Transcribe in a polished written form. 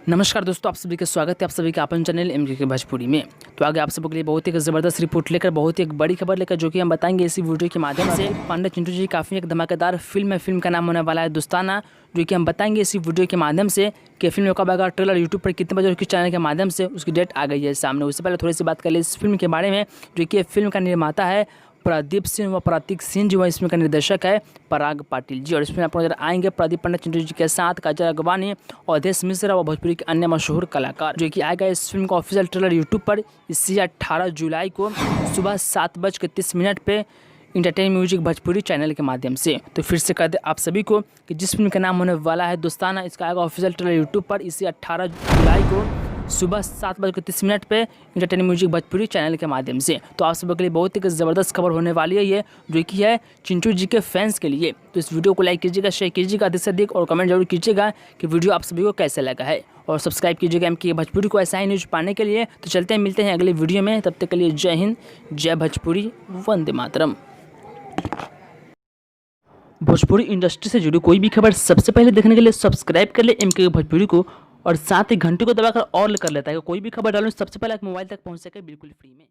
नमस्कार दोस्तों, आप सभी का स्वागत है आप सभी का अपन चैनल MK के भोजपुरी में। तो आगे आप सबके लिए बहुत ही एक ज़बरदस्त रिपोर्ट लेकर बहुत ही एक बड़ी खबर लेकर जो कि हम बताएंगे इसी वीडियो के माध्यम से। पांडे चिंटू जी काफ़ी एक धमाकेदार फिल्म है। फिल्म का नाम होने वाला है दोस्ताना, जो कि हम बताएंगे इसी वीडियो के माध्यम से कि फिल्म कब आएगा, ट्रेलर यूट्यूब पर कितने बजे और किस चैनल के माध्यम से उसकी डेट आ गई है सामने। उससे पहले थोड़ी सी बात कर ले इस फिल्म के बारे में, जो कि फिल्म का निर्माता है प्रदीप सिंह व प्रतीक सिंह जी, व इसमें का निर्देशक है पराग पाटिल जी। और इसमें आप नजर आएंगे प्रदीप पांडे चिंटू जी के साथ काजल अगवानी, अवधेश मिश्रा व भोजपुरी के अन्य मशहूर कलाकार। जो कि आएगा इस फिल्म का ऑफिशियल ट्रेलर यूट्यूब पर इसी 18 जुलाई को सुबह 7:30 पे इंटरटेन म्यूजिक भोजपुरी चैनल के माध्यम से। तो फिर से कहते आप सभी को कि जिस फिल्म का नाम होने वाला है दोस्ताना, इसका आएगा ऑफिशियल ट्रेलर यूट्यूब पर इसी 18 जुलाई को सुबह 7:30 पे इंटरटेन म्यूजिक भोजपुरी चैनल के माध्यम से। तो आप सबके लिए बहुत ही ज़बरदस्त खबर होने वाली है ये, जो कि है चिंटू जी के फैंस के लिए। तो इस वीडियो को लाइक कीजिएगा, शेयर कीजिएगा, अधिक से अधिक और कमेंट जरूर कीजिएगा कि वीडियो आप सभी को कैसे लगा है। और सब्सक्राइब कीजिएगा MK भोजपुरी को ऐसा ही न्यूज़ पाने के लिए। तो चलते हैं, मिलते हैं अगले वीडियो में, तब तक के लिए जय हिंद, जय भोजपुरी, वंदे मातरम। भोजपुरी इंडस्ट्री से जुड़ी कोई भी खबर सबसे पहले देखने के लिए सब्सक्राइब कर ले MK भोजपुरी को, और साथ ही घंटे को दबाकर ऑल कर लेता है। कोई भी खबर डालूं सबसे पहले मोबाइल तक पहुंच सके बिल्कुल फ्री में।